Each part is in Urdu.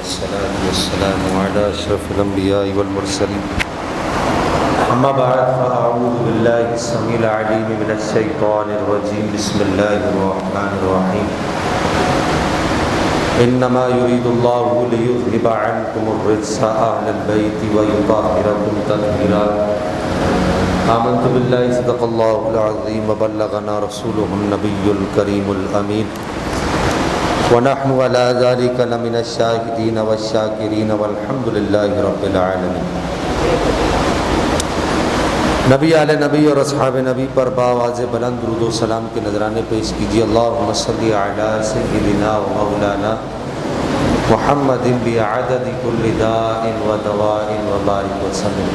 والصلاة والسلام على أشرف الأنبياء والمرسلين أما بعد فأعوذ بالله السميع العليم من الشيطان الرجيم بسم الله الرحمن الرحيم إنما يريد الله ليذهب عنكم الرجس أهل البيت ويطهركم تطهيرا آمنت بالله صدق الله العظيم وبلغنا رسوله النبي الكريم الأمين ونحن على ذلك لمن الشاهدين والشاكرين والحمد لله رب العالمين۔ نبی علیہ نبی اور اصحاب نبی پر بآواز بلند درود و سلام کے نذرانے پیش کیجیے۔ اللہم صلی علی سیدنا و مولانا محمد بعدد کل داء و دواء و بارک وسلم۔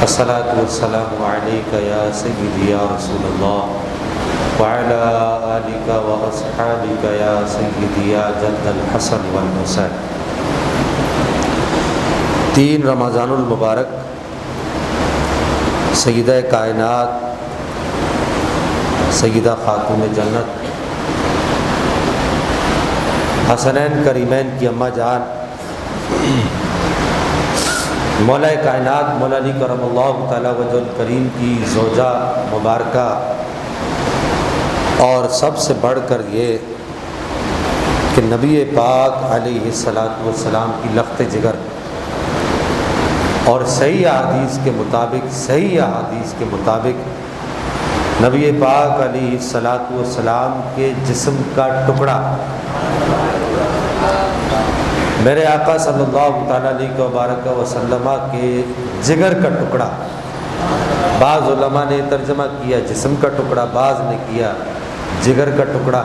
الصلاۃ والسلام علیک یا سیدی یا رسول اللہ وعلی آلک و اصحابک یا سیدی یا جد الحسن والحسین۔ 3 رمضان المبارک سیدہ کائنات سیدہ خاتون جنت حسنین کریمین کی اماں جان مولا کائنات مولا علی کرم اللہ تعالی وجہ الکریم کی زوجہ مبارکہ، اور سب سے بڑھ کر یہ کہ نبی پاک علیہ السلام کی لخت جگر اور صحیح احادیث کے مطابق نبی پاک علیہ السلام کے جسم کا ٹکڑا میرے آقا صلی اللہ تعالیٰ علیہ وسلم کے جگر کا ٹکڑا، بعض علماء نے ترجمہ کیا جسم کا ٹکڑا، بعض نے کیا جگر کا ٹکڑا،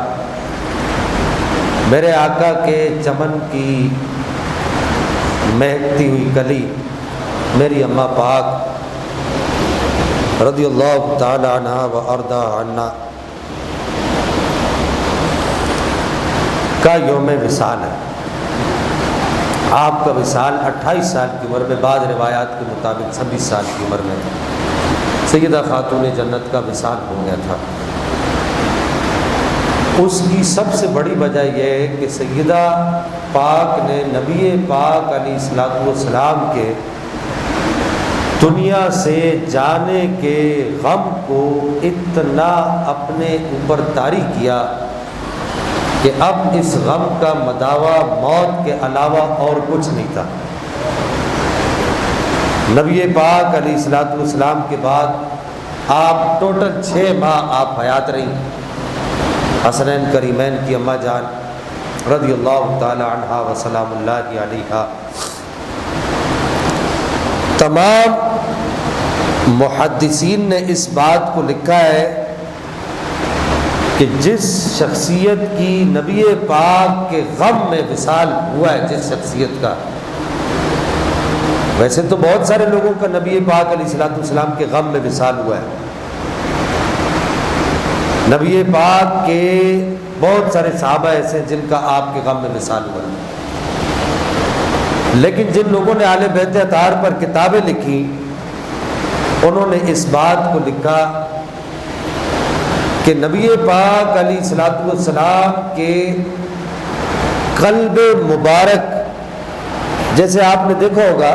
میرے آقا کے چمن کی مہکتی ہوئی کلی میری اماں پاک رضی اللہ تعالی عنہ و ارضا عنہ کا یوم وصال ہے۔ آپ کا وصال 28 سال کی عمر میں، بعض روایات کے مطابق 26 سال کی عمر میں سیدہ خاتون جنت کا وصال ہو گیا تھا۔ اس کی سب سے بڑی وجہ یہ ہے کہ سیدہ پاک نے نبی پاک علیہ السلام کے دنیا سے جانے کے غم کو اتنا اپنے اوپر طاری کیا کہ اب اس غم کا مداوع موت کے علاوہ اور کچھ نہیں تھا۔ نبی پاک علیہ السلام کے بعد آپ ٹوٹل 6 ماہ آپ حیات رہی، حسنین کریمین کی اماں جان رضی اللہ تعالی عنہ و سلام اللہ علیہا۔ تمام محدثین نے اس بات کو لکھا ہے کہ جس شخصیت کی نبی پاک کے غم میں وصال ہوا ہے، جس شخصیت کا، ویسے تو بہت سارے لوگوں کا نبی پاک علیہ السلام کے غم میں وصال ہوا ہے، نبی پاک کے بہت سارے صحابہ ایسے جن کا آپ کے غم میں وصال ہوا ہے، لیکن جن لوگوں نے اہل بیت اطہار پر کتابیں لکھی انہوں نے اس بات کو لکھا کہ نبی پاک علیہ السلام کے قلب مبارک، جیسے آپ نے دیکھا ہوگا،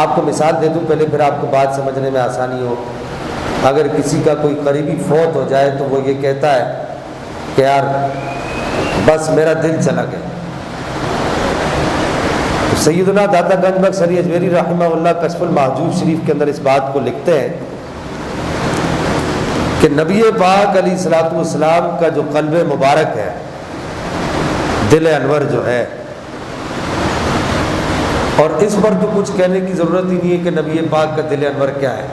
آپ کو مثال دے دوں پہلے پھر آپ کو بات سمجھنے میں آسانی ہو۔ اگر کسی کا کوئی قریبی فوت ہو جائے تو وہ یہ کہتا ہے کہ یار بس میرا دل چلا گیا۔ سیدنا داتا گنج بخش علی اجمیری رحمہ اللہ کشف المحجوب شریف کے اندر اس بات کو لکھتے ہیں کہ نبی پاک علیہ السلام کا جو قلب مبارک ہے، دل انور جو ہے، اور اس پر تو کچھ کہنے کی ضرورت ہی نہیں ہے کہ نبی پاک کا دل انور کیا ہے۔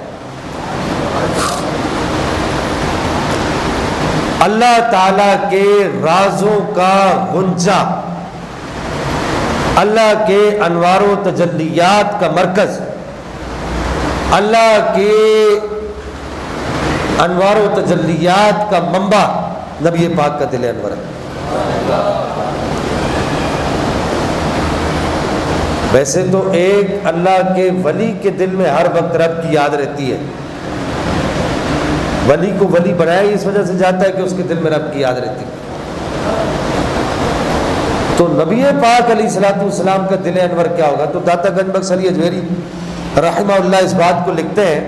اللہ تعالیٰ کے رازوں کا غنچہ، اللہ کے انوار و تجلیات کا مرکز، اللہ کے انوار و تجلیات کا منبع نبی پاک کا دل انور ہے۔ ویسے تو ایک اللہ کے ولی کے دل میں ہر وقت رب کی یاد رہتی ہے، ولی کو ولی بنایا اس وجہ سے جاتا ہے کہ اس کے دل میں رب کی یاد رہتی ہے، تو نبی پاک علیہ الصلوۃ والسلام کا دل انور کیا ہوگا؟ تو داتا گنج بخش علی اجمیری رحمہ اللہ اس بات کو لکھتے ہیں،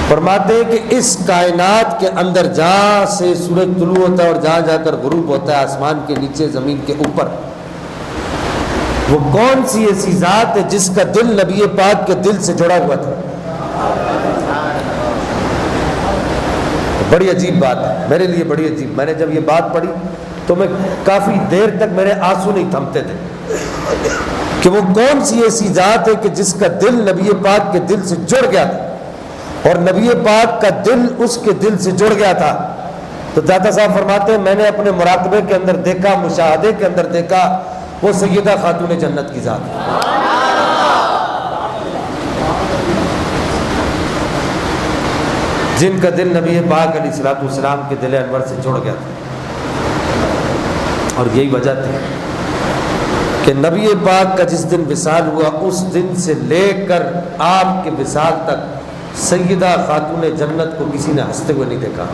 فرماتے ہیں کہ اس کائنات کے اندر جہاں سے سورج طلوع ہوتا ہے اور جہاں جا کر غروب ہوتا ہے، آسمان کے نیچے زمین کے اوپر، وہ کون سی ایسی ذات ہے جس کا دل نبی پاک کے دل سے جڑا ہوا تھا؟ بڑی عجیب بات ہے، میرے لیے بڑی عجیب. میں نے جب یہ بات پڑھی تو میں کافی دیر تک میرے آنسو نہیں تھمتے تھے کہ وہ کون سی ایسی ذات ہے کہ جس کا دل نبی پاک کے دل سے جڑ گیا تھا اور نبی پاک کا دل اس کے دل سے جڑ گیا تھا. تو داتا صاحب فرماتے ہیں میں نے اپنے مراقبے کے اندر دیکھا، مشاہدے کے اندر دیکھا، وہ سیدہ خاتون جنت کی ذات ہے. جن کا دل نبی پاک علیہ الصلوۃ والسلام کے دل انور سے جڑ گیا تھا. اور یہی وجہ تھی کہ نبی پاک کا جس دن وصال ہوا اس دن سے لے کر آپ کے وصال تک سیدہ خاتون جنت کو کسی نے ہنستے ہوئے نہیں دیکھا.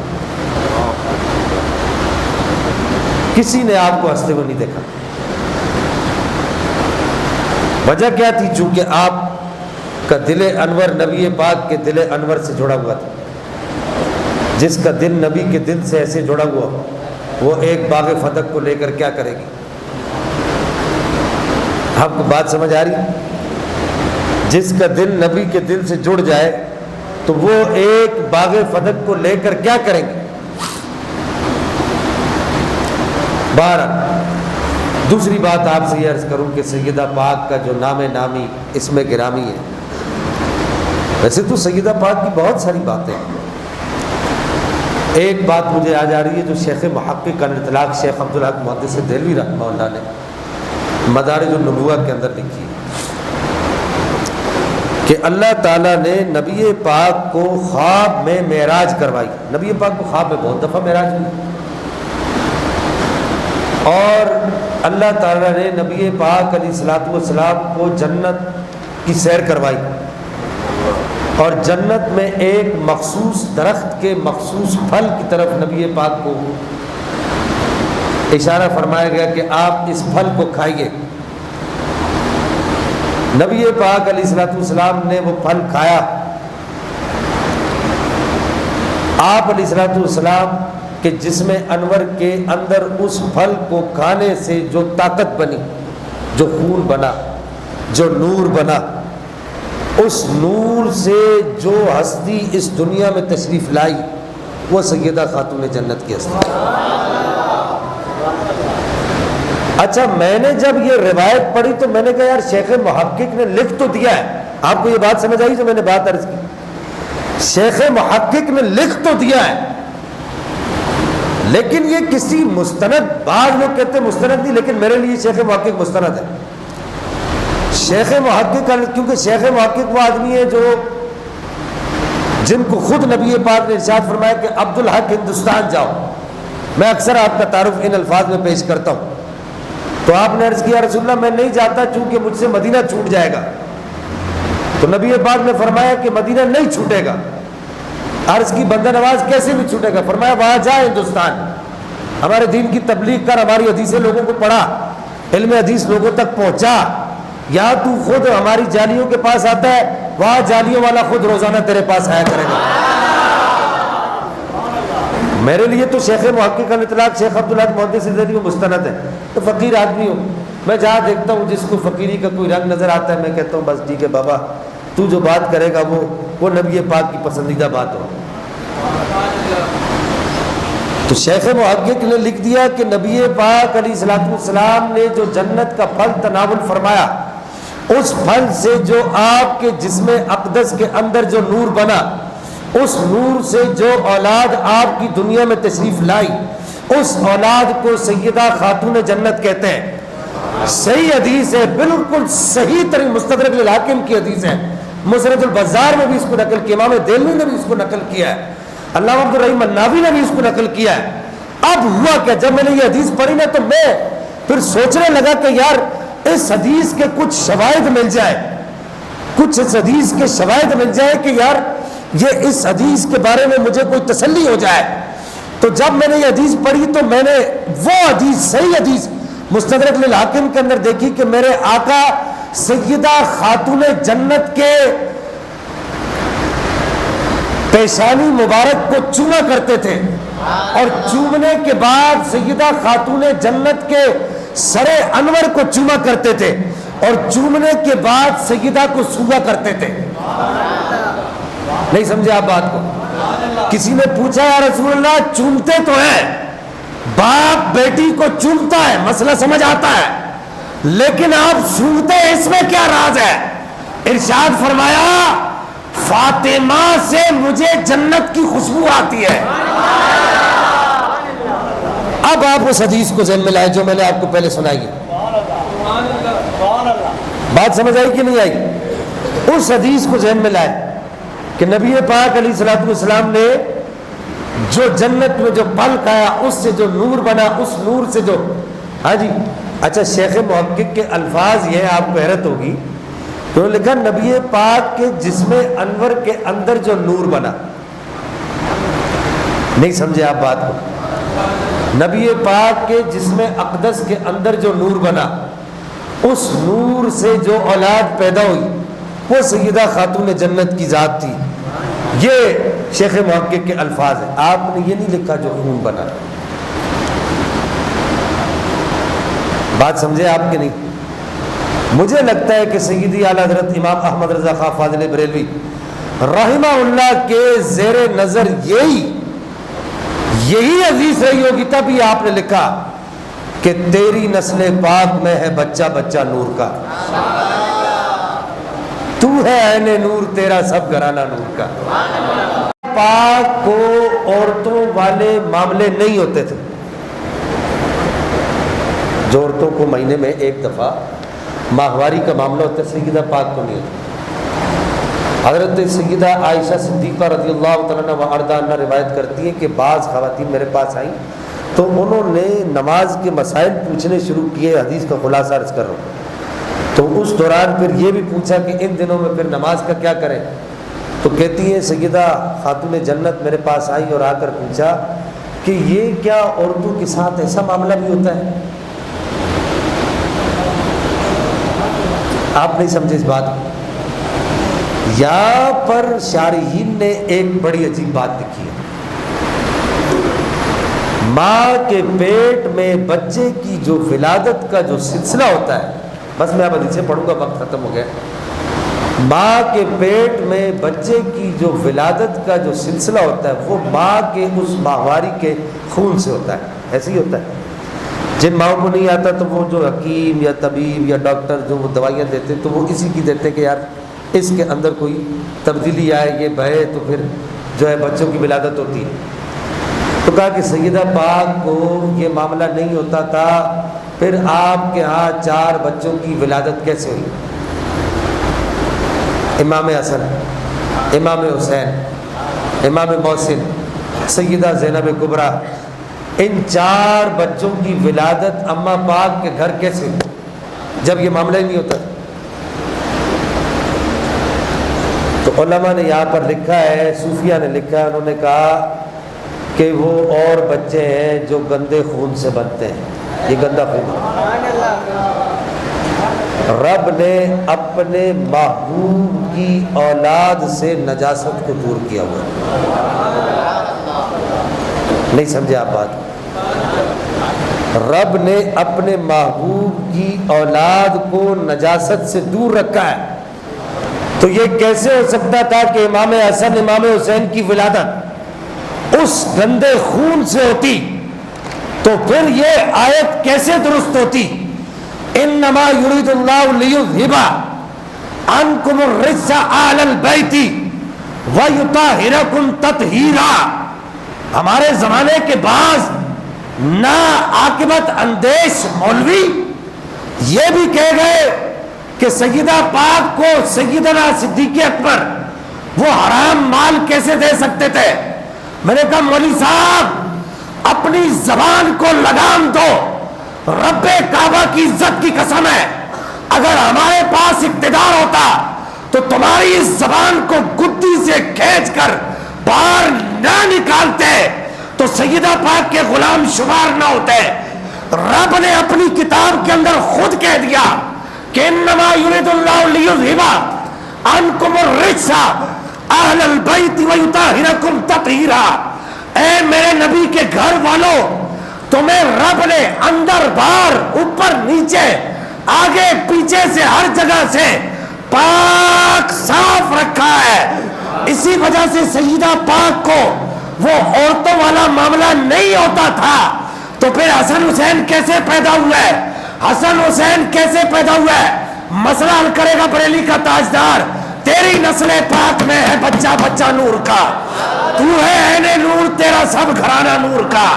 کسی نے آپ کو ہنستے ہوئے نہیں دیکھا. وجہ کیا تھی؟ چونکہ آپ کا دل انور نبی پاک کے دل انور سے جڑا ہوا تھا. جس کا دل نبی کے دل سے ایسے جڑا ہوا وہ ایک باغ فتق کو لے کر کیا کرے گی؟ آپ کو بات سمجھ آ رہی؟ جس کا دل نبی کے دل سے جڑ جائے تو وہ ایک باغ فتق کو لے کر کیا کریں گے؟ دوسری بات آپ سے یہ عرض کروں کہ سیدہ پاک کا جو نام نامی اسم گرامی ہے، ویسے تو سیدہ پاک کی بہت ساری باتیں ہیں. ایک بات مجھے یاد آ رہی ہے جو شیخ محقق الاطلاق شیخ عبدالحق محدث دہلوی رحمہ اللہ نے مدارج النبوہ کے اندر لکھی کہ اللہ تعالیٰ نے نبی پاک کو خواب میں معراج کروائی. نبی پاک کو خواب میں بہت دفعہ معراج ہوئی اور اللہ تعالیٰ نے نبی پاک علیہ الصلوۃ والسلام کو جنت کی سیر کروائی اور جنت میں ایک مخصوص درخت کے مخصوص پھل کی طرف نبی پاک کو اشارہ فرمایا گیا کہ آپ اس پھل کو کھائیے. نبی پاک علیہ الصلوۃ والسلام نے وہ پھل کھایا. آپ علیہ الصلوۃ والسلام کہ جسم انور کے اندر اس پھل کو کھانے سے جو طاقت بنی، جو خون بنا، جو نور بنا، اس نور سے جو ہستی اس دنیا میں تشریف لائی وہ سیدہ خاتون جنت کی ہستی. اچھا میں نے جب یہ روایت پڑھی تو میں نے کہا یار شیخ محقق نے لکھ تو دیا ہے. آپ کو یہ بات سمجھ آئی جو میں نے بات عرض کی؟ شیخ محقق نے لکھ تو دیا ہے لیکن یہ کسی مستند، بعض لوگ کہتے ہیں مستند نہیں، لیکن میرے لیے شیخ محقق مستند ہے. شیخ محقق کیونکہ شیخ محقق وہ آدمی ہے جو جن کو خود نبی پاک نے ارشاد فرمایا کہ عبدالحق ہندوستان جاؤ. میں اکثر آپ کا تعارف ان الفاظ میں پیش کرتا ہوں. تو آپ نے عرض کیا رسول اللہ میں نہیں جاتا چونکہ مجھ سے مدینہ چھوٹ جائے گا. تو نبی پاک نے فرمایا کہ مدینہ نہیں چھوٹے گا. عرض کی بندہ نواز کیسے بھی چھوٹے گا؟ فرمایا وہاں جا ہندوستان، ہمارے دین کی تبلیغ کر، ہماری حدیثیں لوگوں کو پڑھا، علم حدیث لوگوں تک پہنچا. یا تو خود ہماری جالیوں کے پاس آتا ہے، وہاں جالیوں والا خود روزانہ تیرے پاس آیا کرے گا. میرے لیے تو شیخ محقق الاطلاق شیخ عبدالحق محدث دہلوی وہ مستند ہے. تو فقیر آدمی ہوں، میں جہاں دیکھتا ہوں جس کو فقیری کا کوئی رنگ نظر آتا ہے میں کہتا ہوں بس ٹھیک ہے بابا، تو جو بات کرے گا وہ نبی پاک کی پسندیدہ بات ہو. تو شیخ محقق نے لکھ دیا کہ نبی پاک علیہ الصلوۃ والسلام نے جو جنت کا پھل تناول فرمایا، اس پھل سے جو آپ کے جسم اقدس کے اندر جو نور بنا، اس نور سے جو اولاد آپ کی دنیا میں تشریف لائی، اس اولاد کو سیدہ خاتون جنت کہتے ہیں. صحیح حدیث ہے، بالکل صحیح ترین مستدرک للحاکم کی حدیث ہے. مسند البزار میں بھی اس کو نقل کیا، امام دہلوی نے بھی اس کو نقل کیا ہے، علامہ عبدالرحیم الناوی نے بھی اس کو نقل کیا ہے. اب ہوا کیا، جب میں نے یہ حدیث پڑھی نا تو میں پھر سوچنے لگا کہ یار اس حدیث کے کچھ شواہد مل جائے، کچھ اس حدیث کے شواہد مل جائے کہ یار یہ اس حدیث کے بارے میں مجھے کوئی تسلی ہو جائے. تو جب میں نے یہ حدیث پڑھی تو میں نے وہ حدیث، صحیح حدیث مستدرک للحاکم کے اندر دیکھی کہ میرے آقا سیدہ خاتون جنت کے پیشانی مبارک کو چوما کرتے تھے، اور چومنے کے بعد سیدہ خاتون جنت کے سر انور کو چوما کرتے تھے، اور چومنے کے بعد سیدہ کو سوگا کرتے تھے۔ نہیں سمجھے آپ بات کو؟ کسی نے پوچھا یا رسول اللہ چومتے تو ہیں، باپ بیٹی کو چومتا ہے، مسئلہ سمجھ آتا ہے، لیکن آپ سوگتے ہیں، اس میں کیا راز ہے؟ ارشاد فرمایا فاطمہ سے مجھے جنت کی خوشبو آتی ہے۔ اب آپ اس حدیث کو ذہن میں لائے جو میں نے آپ کو پہلے سنائی ہے، بات سمجھ آئی کہ نہیں آئی؟ اس حدیث کو ذہن میں لائے کہ نبی پاک علیہ الصلوۃ والسلام نے جو جنت میں جو پھل کھایا اس سے جو نور بنا، اس نور سے جو ہاں جی اچھا شیخ محقق کے الفاظ یہ آپ کو حیرت ہوگی، تو لکھا نبی پاک کے جسم انور کے اندر جو نور بنا۔ نہیں سمجھے آپ بات کو؟ نبی پاک کے جسم اقدس کے اندر جو نور بنا، اس نور سے جو اولاد پیدا ہوئی وہ سیدہ خاتون جنت کی ذات تھی۔ یہ شیخ محقق کے الفاظ ہیں، آپ نے یہ نہیں لکھا جو خون بنا۔ بات سمجھے آپ کے نہیں؟ مجھے لگتا ہے کہ سیدی اعلیٰ حضرت امام احمد رضا خان فاضل بریلوی رحمہ اللہ کے زیر نظر یہی حدیث رہی ہوگی، تبھی آپ نے لکھا کہ تیری نسل پاک میں ہے بچہ بچہ نور کا، تو ہے عین نور تیرا سب گھرانہ نور کا۔ پاک کو عورتوں والے معاملے نہیں ہوتے تھے، جو عورتوں کو مہینے میں ایک دفعہ ماہواری کا معاملہ ہوتا ہے، سیدہ پاک کو نہیں ہوتا۔ حضرت سیدہ عائشہ صدیقہ رضی اللہ تعالیٰ عنہا روایت کرتی ہیں کہ بعض خواتین میرے پاس آئیں تو انہوں نے نماز کے مسائل پوچھنے شروع کیے، حدیث کا خلاصہ عرض کر رہا ہوں، تو اس دوران پھر یہ بھی پوچھا کہ ان دنوں میں پھر نماز کا کیا کریں، تو کہتی ہیں سیدہ خاتون جنت میرے پاس آئی اور آ کر پوچھا کہ یہ کیا عورتوں کے ساتھ ایسا معاملہ بھی ہوتا ہے؟ آپ نہیں سمجھے اس بات کو؟ یہاں پر شارحین نے ایک بڑی عجیب بات لکھی ہے، ماں کے پیٹ میں بچے کی جو ولادت کا جو سلسلہ ہوتا ہے، بس میں اب حدیثیں پڑھوں گا، وقت ختم ہو گیا۔ ماں کے پیٹ میں بچے کی جو ولادت کا جو سلسلہ ہوتا ہے وہ ماں کے اس ماہواری کے خون سے ہوتا ہے، ایسے ہی ہوتا ہے۔ جن ماؤں کو نہیں آتا تو وہ جو حکیم یا طبیب یا ڈاکٹر جو وہ دوائیاں دیتے تو وہ اسی کی دیتے کہ یار اس کے اندر کوئی تبدیلی آئے، یہ بہے تو پھر جو ہے بچوں کی ولادت ہوتی ہے۔ تو کہا کہ سیدہ پاک کو یہ معاملہ نہیں ہوتا تھا، پھر آپ کے ہاں 4 بچوں کی ولادت کیسے ہوئی؟ امام حسن، امام حسین، امام محسن، سیدہ زینب کبریٰ، ان 4 بچوں کی ولادت اماں پاک کے گھر کیسے ہوئی جب یہ معاملہ ہی نہیں ہوتا؟ تو علماء نے یہاں پر لکھا ہے، صوفیہ نے لکھا ہے، انہوں نے کہا کہ وہ اور بچے ہیں جو گندے خون سے بنتے ہیں، یہ گندا خون ہے۔ رب نے اپنے محبوب کی اولاد سے نجاست کو دور کیا ہوا ہے۔ نہیں سمجھے آپ بات؟ رب نے اپنے محبوب کی اولاد کو نجاست سے دور رکھا ہے، تو یہ کیسے ہو سکتا تھا کہ امام حسن امام حسین کی ولادت اس گندے خون سے ہوتی؟ تو پھر یہ آیت کیسے درست ہوتی؟ انما یرید اللہ لیذھب عنکم الرجس اہل البیت ویطہرکم تطہیرا۔ ہمارے زمانے کے بعض نا عاقبت اندیش مولوی یہ بھی کہہ گئے کہ سیدہ پاک کو سیدنا صدیق اکبر وہ حرام مال کیسے دے سکتے تھے؟ میں نے کہا مولوی صاحب اپنی زبان کو لگام دو، رب کعبہ کی عزت کی قسم ہے اگر ہمارے پاس اقتدار ہوتا تو تمہاری اس زبان کو گدی سے کھینچ کر باہر نہ نکالتے تو سیدہ پاک کے غلام شمار نہ ہوتے۔ رب نے اپنی کتاب کے اندر خود کہہ دیا کہ انما یرید اللہ لیذھب عنکم الرجس اہل البیت ویطہرکم تطہیرا۔ اے میرے نبی کے گھر والوں، تمہیں رب نے اندر باہر اوپر نیچے آگے پیچھے سے ہر جگہ سے پاک صاف رکھا ہے۔ اسی وجہ سے سیدہ پاک کو وہ عورتوں والا معاملہ نہیں ہوتا تھا۔ تو پھر حسن حسین کیسے پیدا ہوا ہے؟ حسن حسین کیسے پیدا ہوا ہے؟ مسئلہ حل کرے گا بریلی کا تاجدار، تیری نسل پاک میں ہے بچہ بچہ نور کا، تو ہے عین نور، تیرا سب گھرانہ نور کا۔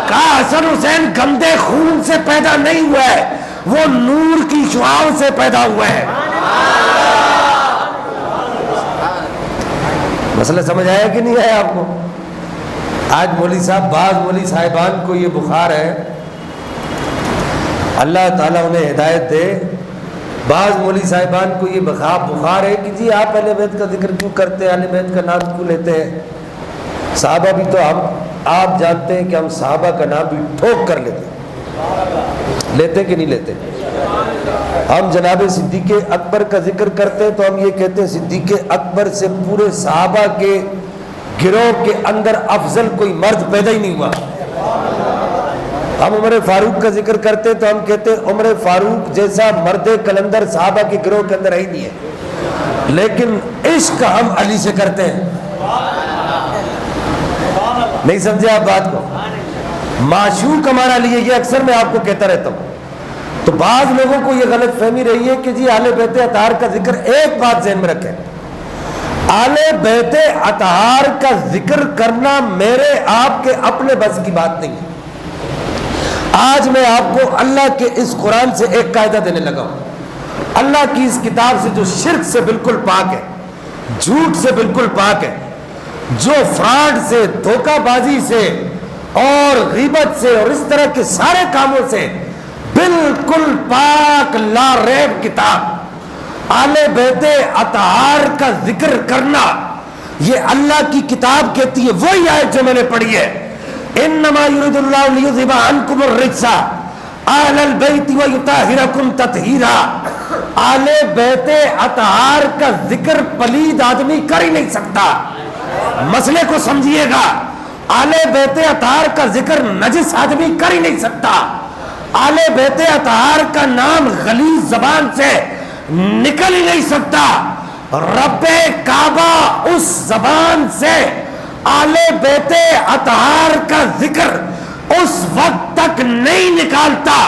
کہا حسن حسین گندے خون سے پیدا نہیں ہوا ہے، وہ نور کی شعاؤں سے پیدا ہوا ہے۔ مسئلہ سمجھ آیا کہ نہیں آیا آپ کو؟ آج مولوی صاحب، بعض مولوی صاحبان کو یہ بخار ہے، اللہ تعالیٰ انہیں ہدایت دے، بعض مولوی صاحبان کو یہ بخار ہے کہ جی آپ اہل بیت کا ذکر کیوں کرتے ہیں، اہل بیت کا نام کیوں لیتے ہیں؟ صحابہ بھی تو آپ جانتے ہیں کہ ہم صحابہ کا نام بھی ٹھوک کر لیتے کہ نہیں لیتے؟ ہم جناب صدیق اکبر کا ذکر کرتے ہیں تو ہم یہ کہتے ہیں صدیق اکبر سے پورے صحابہ کے گروہ کے اندر افضل کوئی مرد پیدا ہی نہیں ہوا۔ ہم عمر فاروق کا ذکر کرتے تو ہم کہتے ہیں عمر فاروق جیسا مرد کلندر صحابہ کے گروہ کے اندر ہی نہیں ہے، لیکن عشق ہم علی سے کرتے ہیں۔ نہیں سمجھے آپ بات کو؟ معشوق ہمارا علی ہے، یہ اکثر میں آپ کو کہتا رہتا ہوں۔ تو بعض لوگوں کو یہ غلط فہمی رہی ہے کہ جی اہل بیت اطہار کا ذکر، ایک بات ذہن میں رکھیں، اہل بیت اطہار کا ذکر کرنا میرے آپ کے اپنے بس کی بات نہیں ہے۔ آج میں آپ کو اللہ کے اس قرآن سے ایک قاعدہ دینے لگا ہوں، اللہ کی اس کتاب سے جو شرک سے بالکل پاک ہے، جھوٹ سے بالکل پاک ہے، جو فراڈ سے، دھوکہ بازی سے اور غیبت سے اور اس طرح کے سارے کاموں سے بالکل پاک لا ریب کتاب اہل بیت اطہار کا ذکر کرنا، یہ اللہ کی کتاب کہتی ہے، وہی آیت جو میں نے پڑھی ہے، انما یرید اللہ لیذھب عنکم الرجس اہل البیت ویطہرکم تطہیرا۔ اہل بیت اطہار کا ذکر پلید آدمی کر ہی نہیں سکتا۔ مسئلے کو سمجھیے گا، اہل بیت اطہار کا ذکر نجس آدمی کر ہی نہیں سکتا۔ اہل بیت اطہار کا نام غلیظ زبان سے نکل ہی نہیں سکتا۔ رب کعبہ اس زبان سے اہل بیت اطہار کا ذکر اس وقت تک نہیں نکالتا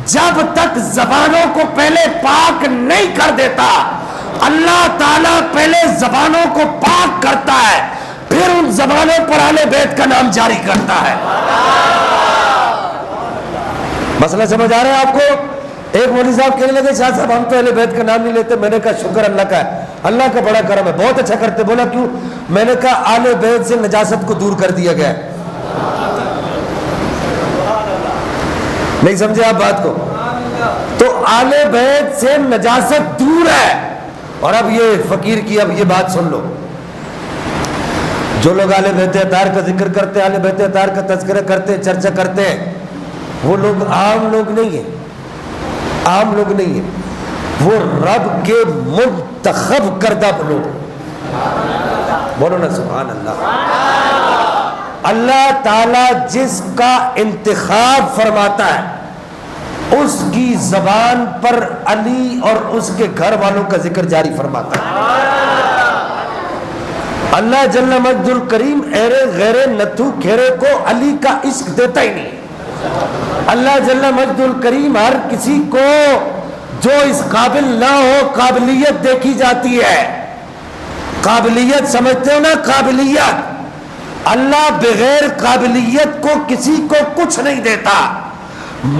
جب تک زبانوں کو پہلے پاک نہیں کر دیتا۔ اللہ تعالیٰ پہلے زبانوں کو پاک کرتا ہے، پھر ان زبانوں پر اہل بیت کا نام جاری کرتا ہے۔ مسئلہ سمجھ آ رہا ہے آپ کو؟ ایک مولوی صاحب کہنے لگے شاہ صاحب ہم تو اہل بیت کا نام نہیں لیتے۔ میں نے کہا شکر اللہ کا ہے، اللہ کا بڑا کرم ہے، بہت اچھا کرتے۔ بولا کیوں؟ میں نے کہا اہل بیت سے نجاست کو دور کر دیا گیا ہے۔ نہیں سمجھے آپ بات کو؟ تو اہل بیت سے نجاست دور ہے۔ اور اب یہ فقیر کی اب یہ بات سن لو، جو لوگ اہل بیت اطہار کا ذکر کرتے ہیں، اہل بیت اطہار کا تذکرہ کرتے ہیں، چرچا کرتے ہیں، وہ لوگ عام لوگ نہیں ہیں، عام لوگ نہیں ہیں، وہ رب کے منتخب کردہ لوگ۔ بولو نا سبحان اللہ۔ اللہ تعالیٰ جس کا انتخاب فرماتا ہے اس کی زبان پر علی اور اس کے گھر والوں کا ذکر جاری فرماتا ہے۔ اللہ جل مجد الکریم ایرے غیرے نتھو کھیرے کو علی کا عشق دیتا ہی نہیں۔ اللہ جل مجد الکریم ہر کسی کو جو اس قابل نہ ہو قابلیت دیکھی جاتی ہے۔ قابلیت سمجھتے ہو نا؟ قابلیت، اللہ بغیر قابلیت کو کسی کو کچھ نہیں دیتا۔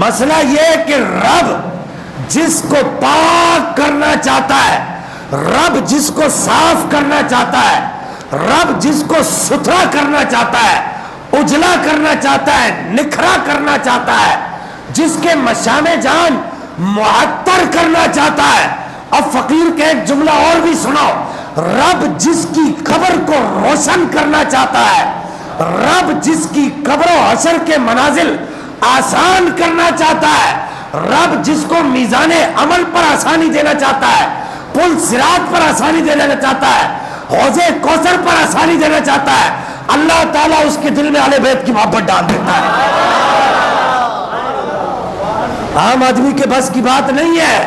مسئلہ یہ ہے کہ رب جس کو پاک کرنا چاہتا ہے، رب جس کو صاف کرنا چاہتا ہے، رب جس کو ستھرا کرنا چاہتا ہے، اجلا کرنا چاہتا ہے، نکھرا کرنا چاہتا ہے، جس کے مشام جان معطر کرنا چاہتا ہے۔ اب فقیر کے ایک جملہ اور بھی سنو، رب جس کی قبر کو روشن کرنا چاہتا ہے، رب جس کی قبر و حشر کے منازل آسان کرنا چاہتا ہے، رب جس کو میزان عمل پر آسانی دینا چاہتا ہے، پل صراط پر آسانی دینا چاہتا ہے، حوض کوثر پر آسانی دینا چاہتا ہے، اللہ تعالیٰ اس کے دل میں اہل بیت کی محبت ڈال دیتا ہے۔ عام آدمی کے بس کی بات نہیں ہے،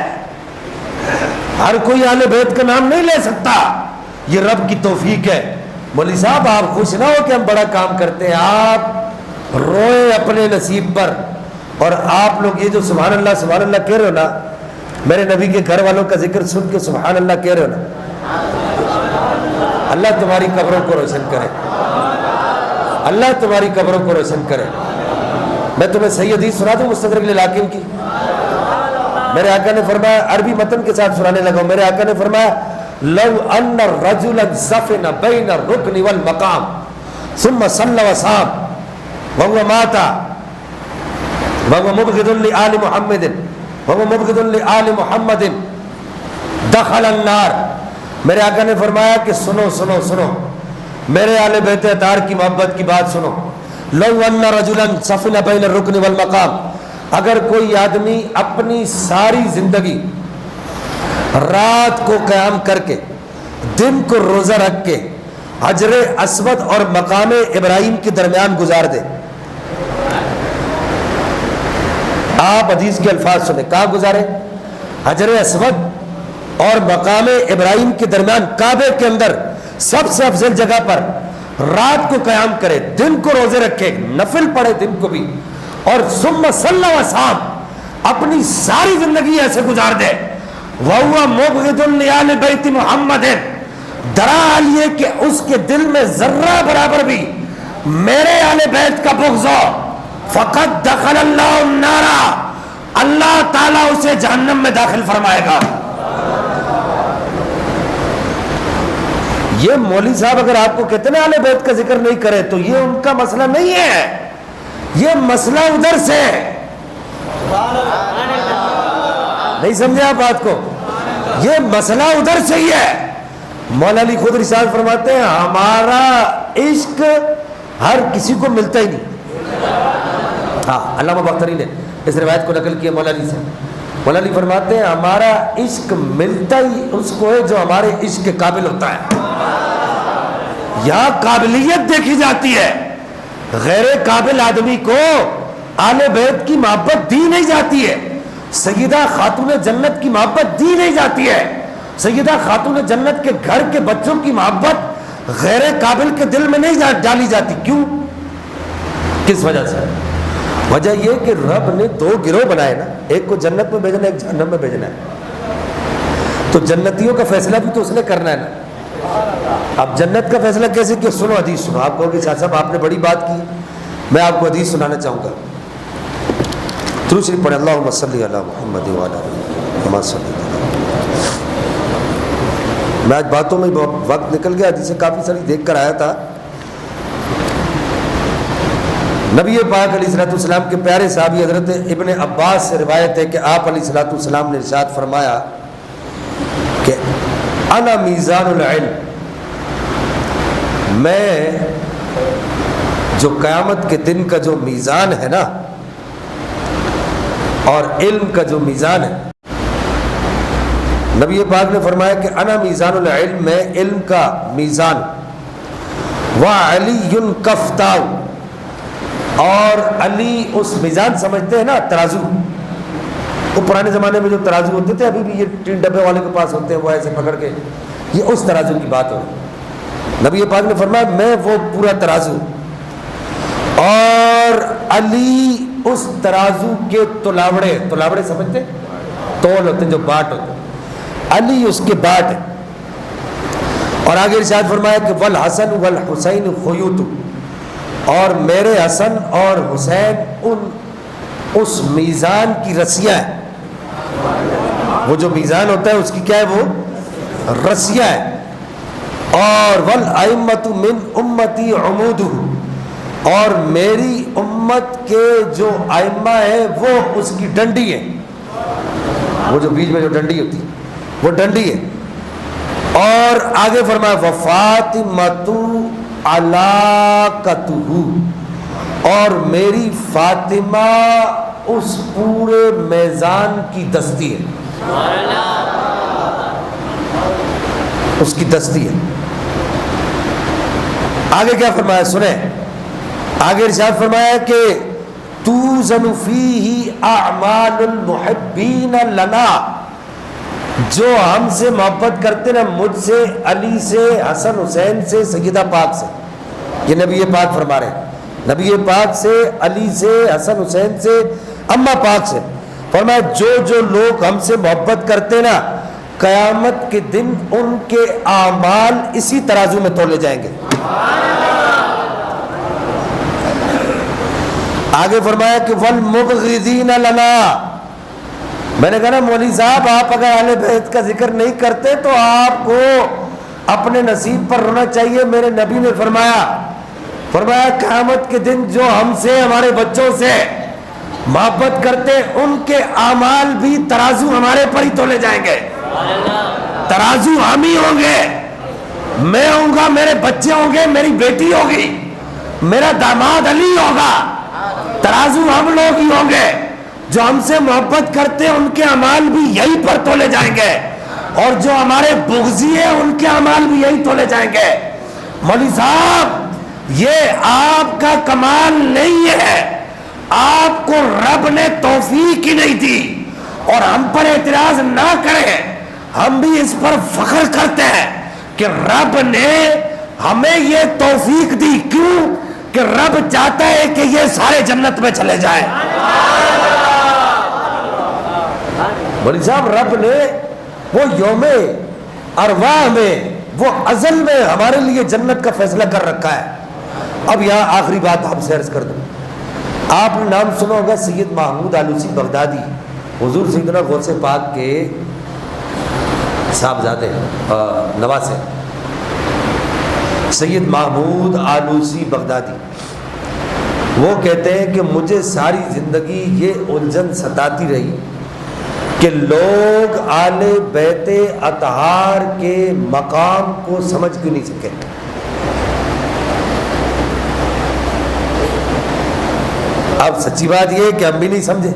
ہر کوئی اہل بیت کا نام نہیں لے سکتا، یہ رب کی توفیق ہے۔ مولوی صاحب آپ خوش نہ ہو کہ ہم بڑا کام کرتے ہیں، آپ روئے اپنے نصیب پر، اور آپ لوگ یہ جو سبحان اللہ کہہ رہے ہو نا، میرے نبی کے گھر والوں کا ذکر سن کے سبحان اللہ کہہ رہے ہو نا، اللہ تمہاری قبروں کو روشن کرے، اللہ تمہاری قبروں کو روشن کرے۔ میں تمہیں صحیح حدیث سنا دوں مستدرک للحاکم کی۔ میرے آقا نے فرمایا، عربی متن کے ساتھ سنانے لگا ہوں، میرے آقا نے فرمایا لو ان رجلا زفن بین الرکن والمقام ثم صلی وصام وهو مات وهو مبغض لآل محمد وهو مبغض لآل محمد دخل النار۔ میرے آقا نے فرمایا کہ سنو سنو سنو، میرے اہل بیت اطہار کی محبت کی بات سنو۔ لو ان رجلا زفن بین الرکن والمقام، اگر کوئی آدمی اپنی ساری زندگی رات کو قیام کر کے دن کو روزہ رکھ کے حجر اسود اور مقام ابراہیم کے درمیان گزار دے، آپ حدیث کے الفاظ سنیں، کہاں گزارے؟ حجر اسود اور مقام ابراہیم کے درمیان، کعبے کے اندر سب سے افضل جگہ پر رات کو قیام کرے، دن کو روزے رکھے، نفل پڑھے دن کو بھی، اور ثم صلی وصام، اپنی ساری زندگی ایسے گزار دے، وَهُوَ مُبْغِضٌ لِآلِ بَيْتِ مُحَمَّدٍ، درحال یہ کہ اس کے دل میں ذرہ برابر بھی میرے اہل بیت کا بغض ہو، فَقَدْ دَخَلَ اللَّهُ النَّارَ، اللہ تعالیٰ اسے جہنم میں داخل فرمائے گا۔ یہ مولوی صاحب اگر آپ کو کتنے اہل بیت کا ذکر نہیں کرے تو یہ ان کا مسئلہ نہیں ہے، یہ مسئلہ ادھر سے ہے، نہیں سمجھے آپ بات کو، یہ مسئلہ ادھر سے ہی ہے۔ مولا علی خود ارشاد فرماتے ہیں ہمارا عشق ہر کسی کو ملتا ہی نہیں۔ ہاں، علامہ بختری نے اس روایت کو نقل کیا مولا علی سے، مولا علی فرماتے ہیں ہمارا عشق ملتا ہی اس کو ہے جو ہمارے عشق کے قابل ہوتا ہے۔ یہاں قابلیت دیکھی جاتی ہے، غیر قابل آدمی کو اہل بیت کی محبت دی نہیں جاتی ہے، سیدہ خاتون جنت کی محبت دی نہیں جاتی ہے، سیدہ خاتون جنت کے گھر کے بچوں کی محبت غیر قابل کے دل میں نہیں ڈالی جاتی۔ کیوں؟ کس وجہ سے؟ وجہ یہ کہ رب نے دو گروہ بنائے نا، ایک کو جنت میں بھیجنا ہے، ایک جہنم میں بھیجنا ہے، تو جنتیوں کا فیصلہ بھی تو اس نے کرنا ہے نا۔ اب جنت کا فیصلہ کیسے کہ سنو حدیث سنو، آپ کہو گے شاہ صاحب آپ نے بڑی بات کی، میں آپ کو حدیث سنانا چاہوں گا، درود شریف پڑھیں، اللہم صلی علی محمد وعلی محمد صلی اللہ علیہ وسلم۔ میں آج باتوں میں وقت نکل گیا، حدیثیں کافی ساری دیکھ کر آیا تھا۔ نبی پاک علیہ الصلوۃ والسلام کے پیارے صحابی حضرت ابن عباس سے روایت ہے کہ آپ علیہ الصلوۃ والسلام نے ارشاد فرمایا کہ انا میزان العلم، میں جو قیامت کے دن کا جو میزان ہے نا اور علم کا جو میزان ہے، نبی پاک نے فرمایا کہ انا میزان العلم، میں علم کا میزان، وعلی کفتاؤ، اور علی اس میزان سمجھتے ہیں نا ترازو، وہ پرانے زمانے میں جو ترازو ہوتے تھے، ابھی بھی یہ 3 ڈبے والے کے پاس ہوتے ہیں، وہ ایسے پکڑ کے، یہ اس ترازو کی بات ہو رہی۔ نبی پاک نے فرمایا میں وہ پورا ترازو، اور علی اس ترازو کے تلاوڑے، تلاوڑے سمجھتے ہیں؟ تول ہوتے ہیں جو باٹ ہوتے ہیں، علی اس کے باٹ ہے۔ اور آگے ارشاد فرمایا کہ والحسن والحسین خیوط، اور میرے حسن اور حسین اس میزان کی رسیاں ہیں، وہ جو میزان ہوتا ہے اس کی کیا ہے، وہ رسیاں ہیں۔ اور والائمۃ من امتی عمودہ، اور میری امت کے جو ائمہ ہیں وہ اس کی ڈنڈی ہے، وہ جو بیچ میں جو ڈنڈی ہوتی ہے وہ ڈنڈی ہے۔ اور آگے فرمایا وفاطمۃ علاقتہ، اور میری فاطمہ اس پورے میزان کی دستی ہے، اس کی دستی ہے۔ آگے کیا فرمایا سنیں، آگے ارشاد فرمایا کہ توزن فیہ اعمال المحبین لنا، جو ہم سے محبت کرتے نا، مجھ سے، علی سے، حسن حسین سے، سیدہ پاک سے، یہ نبی پاک فرما رہے ہیں، نبی پاک سے، علی سے، حسن حسین سے، اماں پاک سے، فرمایا جو لوگ ہم سے محبت کرتے نا، قیامت کے دن ان کے اعمال اسی ترازو میں تولے جائیں گے۔ آگے فرمایا کہ والمبغضین لنا، میں نے کہا نا مولوی صاحب آپ اگر اہل بیت کا ذکر نہیں کرتے تو آپ کو اپنے نصیب پر رونا چاہیے۔ میرے نبی نے فرمایا قیامت کے دن جو ہم سے، ہمارے بچوں سے محبت کرتے، ان کے اعمال بھی ترازو ہمارے پر ہی تولے جائیں گے، ترازو ہم ہی ہوں گے، میں ہوں گا، میرے بچے ہوں گے، میری بیٹی ہوگی، میرا داماد علی ہوگا، ترازو ہم لوگ ہی ہوں گے۔ جو ہم سے محبت کرتے ہیں ان کے اعمال بھی یہی پر تولے جائیں گے، اور جو ہمارے بغضی ہیں ان کے اعمال بھی یہی تولے جائیں گے۔ مولوی صاحب یہ آپ کا کمال نہیں ہے، آپ کو رب نے توفیق ہی نہیں دی، اور ہم پر اعتراض نہ کریں، ہم بھی اس پر فخر کرتے ہیں کہ رب نے ہمیں یہ توفیق دی۔ کیوں کہ رب چاہتا ہے کہ یہ سارے جنت میں چلے جائیں۔ مولوی صاحب رب نے وہ یوم ارواح میں، وہ ازل میں ہمارے لیے جنت کا فیصلہ کر رکھا ہے۔ اب یہاں آخری بات آپ سے عرض کر دوں، آپ نے نام سنا ہوگا سید محمود آلوسی بغدادی، حضور سیدنا غوث پاک کے صاحبزادے نواسے، سید محمود آلوسی بغدادی۔ وہ کہتے ہیں کہ مجھے ساری زندگی یہ الجھن ستاتی رہی کہ لوگ آل بیت اطہار کے مقام کو سمجھ کیوں نہیں سکے۔ اب سچی بات یہ ہے کہ ہم بھی نہیں سمجھے،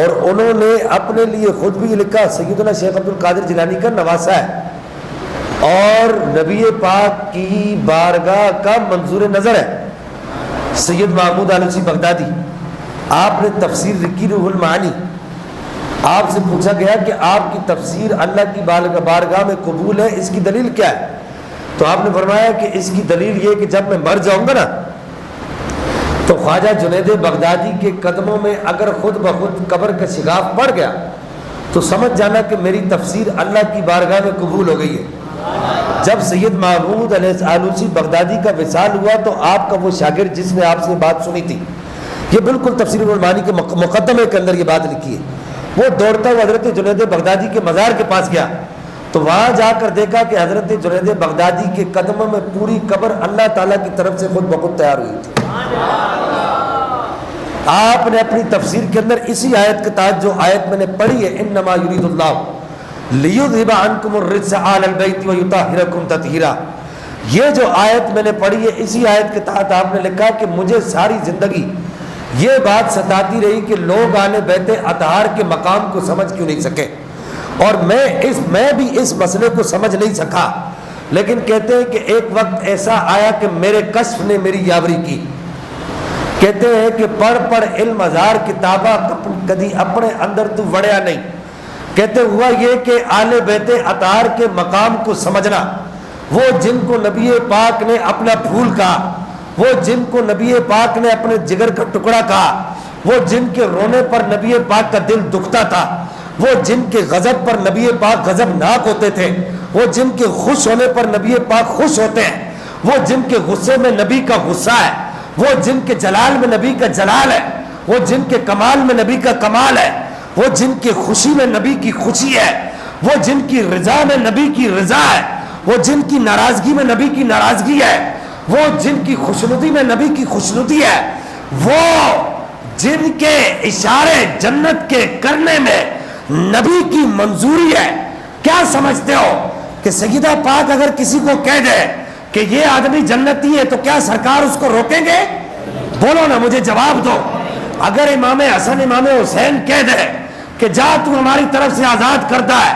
اور انہوں نے اپنے لیے خود بھی لکھا، سیدنا شیخ عبد القادر جیلانی کا نواسہ ہے اور نبی پاک کی بارگاہ کا منظور نظر ہے سید محمود آلوسی بغدادی۔ آپ نے تفسیر لکھی روح المعانی، آپ سے پوچھا گیا کہ آپ کی تفسیر اللہ کی بارگاہ میں قبول ہے، اس کی دلیل کیا ہے؟ تو آپ نے فرمایا کہ اس کی دلیل یہ کہ جب میں مر جاؤں گا نا تو خواجہ جنید بغدادی کے قدموں میں اگر خود بخود قبر کا شگاف پڑ گیا تو سمجھ جانا کہ میری تفسیر اللہ کی بارگاہ میں قبول ہو گئی ہے۔ جب سید محمود آلوسی بغدادی کا وصال ہوا تو آپ کا وہ شاگرد جس نے آپ سے بات سنی تھی، یہ بالکل تفسیر المعانی کے مقدمے کے اندر یہ بات لکھی ہے، وہ دوڑتا ہوا حضرت جنید بغدادی کے مزار کے پاس گیا تو وہاں جا کر دیکھا کہ حضرت جنید بغدادی کے قدموں میں پوری قبر اللہ تعالیٰ کی طرف سے خود بخود تیار ہوئی تھی۔ آپ نے اپنی تفسیر کے اندر اسی آیت کے تحت جو آیت میں نے پڑھی ہے، انما یرید اللہ لیذھب عنکم الرجس اہل البیت ویطہرکم تطہیرا، یہ جو آیت میں نے پڑھی ہے اسی آیت کے تحت آپ نے لکھا کہ مجھے ساری زندگی یہ بات ستاتی رہی کہ لوگ اہل بیت اطہار کے مقام کو سمجھ کیوں نہیں سکے، اور میں بھی اس مسئلے کو سمجھ نہیں سکا، لیکن کہتے ہیں کہ ایک وقت ایسا آیا کہ میرے کشف نے میری یاوری کی۔ کہتے ہیں کہ پڑھ علم ہزار کتابہ کدی اپنے اندر تو وڑیا نہیں۔ کہتے ہوا یہ کہ اہل بیت اطہار کے مقام کو سمجھنا، وہ جن کو نبی پاک نے اپنا پھول کہا، وہ جن کو نبی پاک نے اپنے جگر کا ٹکڑا کہا، وہ جن کے رونے پر نبی پاک کا دل دکھتا تھا، وہ جن کے غضب پر نبی پاک غضب ناک ہوتے تھے، وہ جن کے خوش ہونے پر نبی پاک خوش ہوتے ہیں، وہ جن کے غصے میں نبی کا غصہ ہے، وہ جن کے جلال میں نبی کا جلال ہے، وہ جن کے کمال میں نبی کا کمال ہے، وہ جن کی خوشی میں نبی کی خوشی ہے، وہ جن کی رضا میں نبی کی رضا ہے، وہ جن کی ناراضگی میں نبی کی ناراضگی ہے، وہ جن کی خوشنودی میں نبی کی خوشنودی ہے، وہ جن کے اشارے جنت کے کرنے میں نبی کی منظوری ہے۔ کیا سمجھتے ہو کہ سیدہ پاک اگر کسی کو کہہ دے کہ یہ آدمی جنتی ہے تو کیا سرکار اس کو روکیں گے؟ بولو نا، مجھے جواب دو. اگر امام حسن امام حسین کہہ دے کہ جا تو ہماری طرف سے آزاد کردہ ہے،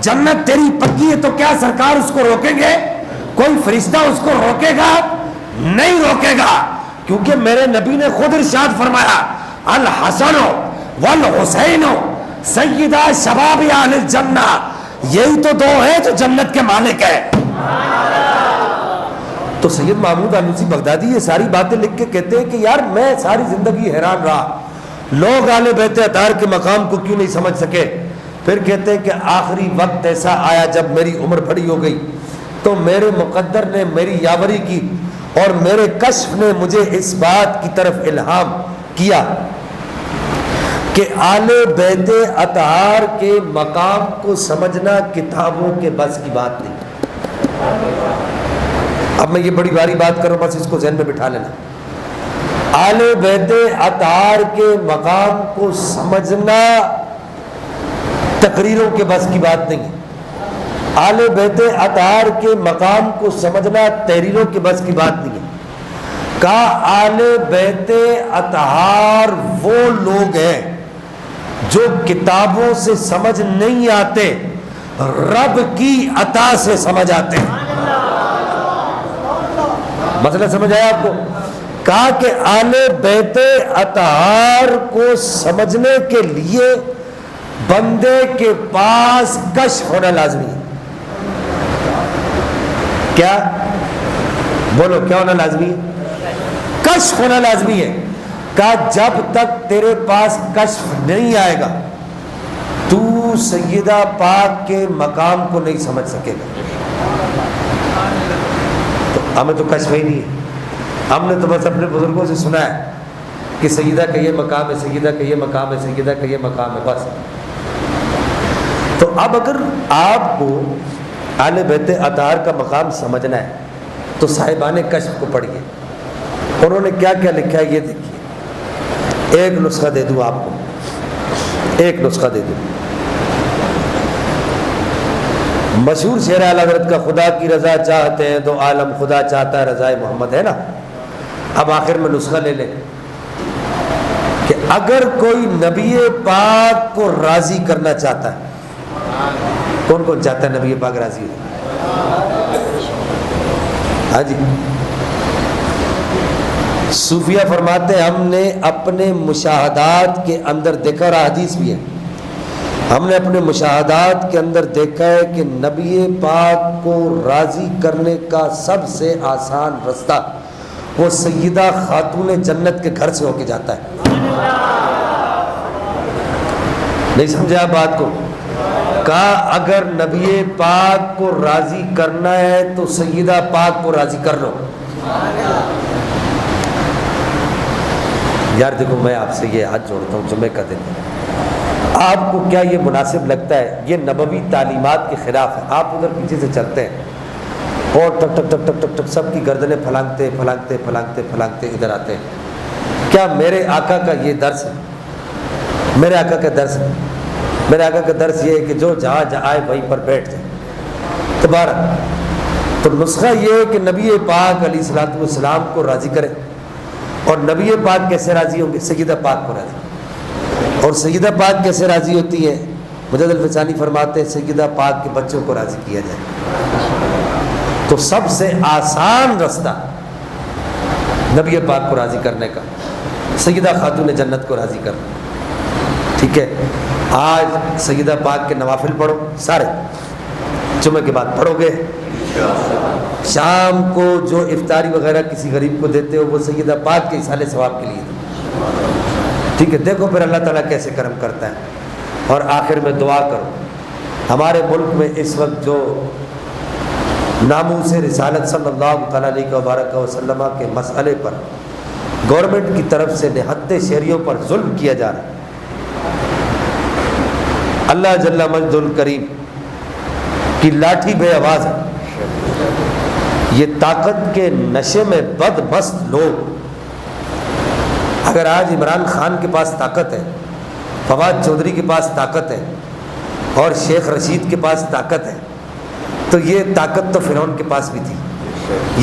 جنت تیری پکی ہے، تو کیا سرکار اس کو روکیں گے؟ کوئی فرشتہ اس کو روکے گا؟ نہیں روکے گا، کیونکہ میرے نبی نے خود ارشاد فرمایا الحسن والحسین سیدہ شباب اہل الجنہ، یہی تو دو ہیں جو جنت کے مالک ہیں. تو سید محمود آلوسی بغدادی یہ ساری باتیں لکھ کے کہتے ہیں کہ یار میں ساری زندگی حیران رہا لوگ اہل بیت اطہار کے مقام کو کیوں نہیں سمجھ سکے. پھر کہتے ہیں کہ آخری وقت ایسا آیا جب میری عمر بڑی ہو گئی تو میرے مقدر نے میری یاوری کی اور میرے کشف نے مجھے اس بات کی طرف الہام کیا کہ آل بیت اطہار کے مقام کو سمجھنا کتابوں کے بس کی بات نہیں. اب میں یہ بڑی باری بات کر رہا ہوں، بس اس کو ذہن میں بٹھا لینا. آل بیت اطہار کے مقام کو سمجھنا تقریروں کے بس کی بات نہیں ہے. آل بیت اطہار کے مقام کو سمجھنا تحریروں کے بس کی بات نہیں ہے. کہا آل بیت اطہار وہ لوگ ہیں جو کتابوں سے سمجھ نہیں آتے، رب کی عطا سے سمجھ آتے ہیں. مسئلہ سمجھ آیا آپ کو؟ کہا کہ آل بیت اطہار کو سمجھنے کے لیے بندے کے پاس کشف ہونا لازمی ہے. کیا بولو، کیا ہونا لازمی ہے؟ کشف ہونا لازمی ہے. کہا جب تک تیرے پاس کشف نہیں آئے گا تو سیدہ پاک کے مقام کو نہیں سمجھ سکے گا. تو ہمیں تو کشف ہی نہیں ہے، ہم نے تو بس اپنے بزرگوں سے سنا ہے کہ سیدہ کا یہ مقام ہے، سیدہ کا یہ مقام ہے، سیدہ کا یہ مقام ہے، بس. تو اب اگر آپ کو آل بیت اطہار کا مقام سمجھنا ہے تو صاحبان کشف کو پڑھیے. انہوں نے کیا کیا لکھا ہے یہ دیکھیے. ایک نسخہ دے دوں آپ کو، ایک نسخہ دے دوں. مشہور شعر اعلی حضرت کا خدا کی رضا چاہتے ہیں تو عالم خدا چاہتا ہے رضائے محمد، ہے نا. اب آخر میں نسخہ لے لیں کہ اگر کوئی نبی پاک کو راضی کرنا چاہتا ہے، کون کون چاہتا ہے نبی پاک راضی ہو؟ ہاں جی. صوفیہ فرماتے ہیں ہم نے اپنے مشاہدات کے اندر دیکھا، اور حدیث بھی ہے، ہم نے اپنے مشاہدات کے اندر دیکھا ہے کہ نبی پاک کو راضی کرنے کا سب سے آسان رستہ وہ سیدہ خاتون جنت کے گھر سے ہو کے جاتا ہے. نہیں سمجھا بات کو؟ کہا اگر نبی پاک کو راضی کرنا ہے تو سیدہ پاک کو راضی کر لو. یار دیکھو میں آپ سے یہ ہاتھ جوڑتا ہوں، جمعے کا دن آپ کو کیا یہ مناسب لگتا ہے؟ یہ نبوی تعلیمات کے خلاف ہے. آپ ادھر پیچھے سے چلتے ہیں اور ٹک ٹک ٹک ٹک ٹک ٹک سب کی گردنیں پھلانگتے پھلانگتے پھلانگتے پھلانگتے ادھر آتے ہیں. کیا میرے آقا کا یہ درس ہے؟ میرے آقا کا درس ہے، میرے آقا کا درس یہ ہے کہ جو جہاں آئے وہیں پر بیٹھ جائے. دوبارہ تو نسخہ یہ ہے کہ نبی پاک علیہ الصلوۃ والسلام کو راضی کرے. اور نبی پاک کیسے راضی ہوں گے؟ سیدہ پاک کو راضی. اور سیدہ پاک کیسے راضی ہوتی ہے؟ مجد الفسانی فرماتے ہیں سیدہ پاک کے بچوں کو راضی کیا جائے. تو سب سے آسان رستہ نبی پاک کو راضی کرنے کا سیدہ خاتون جنت کو راضی کرنا. ٹھیک ہے، آج سیدہ پاک کے نوافل پڑھو، سارے جمعے کے بعد پڑھو گے. شام کو جو افطاری وغیرہ کسی غریب کو دیتے ہو وہ سیدہ پاک کے اصال ثواب کے لیے دو. ٹھیک ہے، دیکھو پھر اللہ تعالیٰ کیسے کرم کرتا ہے. اور آخر میں دعا کرو. ہمارے ملک میں اس وقت جو ناموس رسالت صلی اللہ تعالیٰ علیہ وبارک وسلم کے مسئلے پر گورنمنٹ کی طرف سے نہتے شہریوں پر ظلم کیا جا رہا ہے، اللہ جل مجد الکریم کی لاٹھی بے آواز ہے. یہ طاقت کے نشے میں بد مست لوگ، اگر آج عمران خان کے پاس طاقت ہے، فواد چودھری کے پاس طاقت ہے اور شیخ رشید کے پاس طاقت ہے، تو یہ طاقت تو فرعون کے پاس بھی تھی،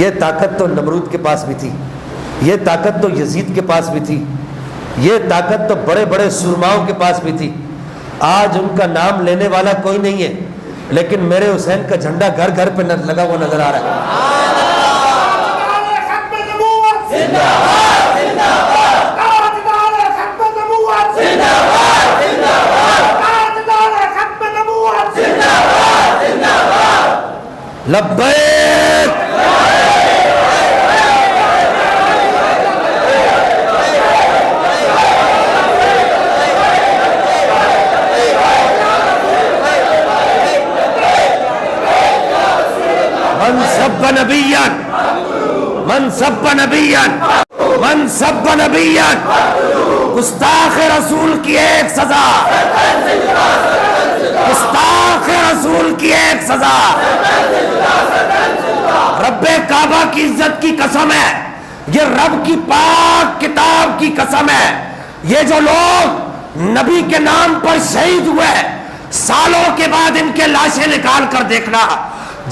یہ طاقت تو نمرود کے پاس بھی تھی، یہ طاقت تو یزید کے پاس بھی تھی، یہ طاقت تو بڑے بڑے سرماؤں کے پاس بھی تھی. آج ان کا نام لینے والا کوئی نہیں ہے، لیکن میرے حسین کا جھنڈا گھر گھر پہ لگا ہوا نظر آ رہا ہے. لبیک من سب نبیا من سب نبیا من سب نبیا، گستاخ رسول کی ایک سزا، گستاخ رسول کی ایک سزا. رب کعبہ کی عزت کی قسم ہے، یہ رب کی پاک کتاب کی قسم ہے، یہ جو لوگ نبی کے نام پر شہید ہوئے سالوں کے بعد ان کے لاشیں نکال کر دیکھنا،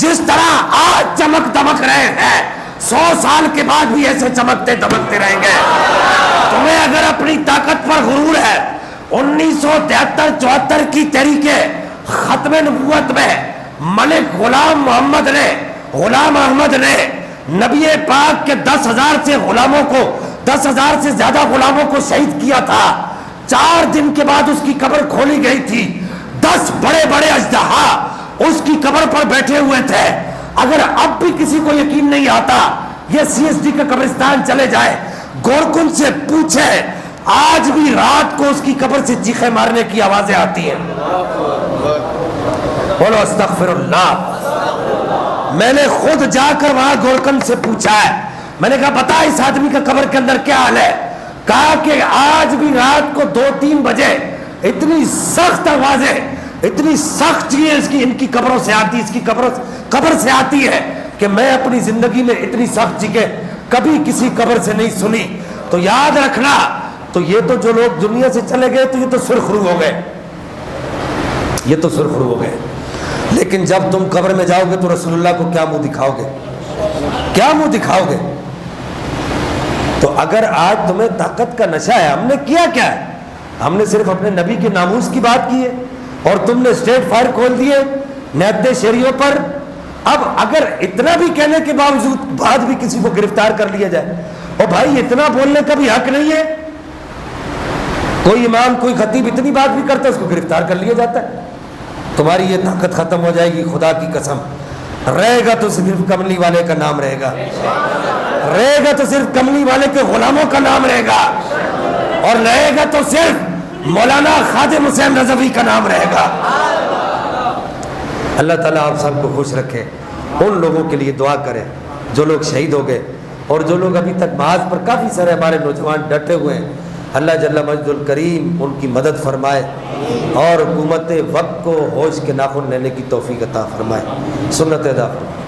جس طرح آج چمک دمک رہے ہیں 100 سال کے بعد بھی ایسے چمکتے دمکتے رہیں گے. تمہیں اگر اپنی طاقت پر غرور ہے، 1973-74 کی تحریک ختم نبوت میں ملک غلام احمد نے نبی پاک کے 10,000 سے غلاموں کو 10,000 سے زیادہ غلاموں کو شہید کیا تھا. 4 دن کے بعد اس کی قبر کھولی گئی تھی، 10 بڑے بڑے اژدہا اس کی قبر پر بیٹھے ہوئے تھے. اگر اب بھی کسی کو یقین نہیں آتا، یہ CSD کا قبرستان چلے جائے، گورکن سے پوچھے، آج بھی رات کو اس کی قبر سے چیخیں مارنے کی آوازیں آتی ہیں. بولو استغفر اللہ. میں نے خود جا کر وہاں گورکن سے پوچھا ہے، میں نے کہا بتا اس آدمی کا قبر کے اندر کیا حال ہے. کہا کہ آج بھی رات کو 2-3 بجے اتنی سخت آوازیں، اتنی سخت چیزیں اس کی ان کی قبروں سے آتی، اس کی قبر سے آتی ہے کہ میں اپنی زندگی میں اتنی سخت چیزیں کبھی کسی قبر سے نہیں سنی. تو یاد رکھنا، تو یہ تو جو لوگ دنیا سے چلے گئے تو یہ تو سرخرو ہو گئے، یہ تو سرخرو ہو گئے. لیکن جب تم قبر میں جاؤ گے تو رسول اللہ کو کیا منہ دکھاؤ گے؟ کیا منہ دکھاؤ گے؟ تو اگر آج تمہیں طاقت کا نشہ ہے، ہم نے کیا کیا ہے؟ ہم نے صرف اپنے نبی کے ناموس کی بات کی ہے، اور تم نے اسٹیٹ فائر کھول دیے نیت شہریوں پر. اب اگر اتنا بھی کہنے کے باوجود بعد بھی کسی کو گرفتار کر لیا جائے، اور بھائی اتنا بولنے کا بھی حق نہیں ہے. کوئی امام کوئی خطیب اتنی بات بھی کرتا ہے، اس کو گرفتار کر لیا جاتا ہے. تمہاری یہ طاقت ختم ہو جائے گی، خدا کی قسم. رہے گا تو صرف کملی والے کا نام رہے گا، رہے گا تو صرف کملی والے کے غلاموں کا نام رہے گا، اور رہے گا تو صرف مولانا خادم حسین رضوی کا نام رہے گا. اللہ تعالیٰ آپ سب کو خوش رکھے. ان لوگوں کے لیے دعا کرے جو لوگ شہید ہو گئے، اور جو لوگ ابھی تک محاذ پر کافی سارے ہمارے نوجوان ڈٹے ہوئے ہیں. اللہ جل مجد الکریم ان کی مدد فرمائے، اور حکومت وقت کو ہوش کے ناخن لینے کی توفیق عطا فرمائے. سنت ادا فرمائے.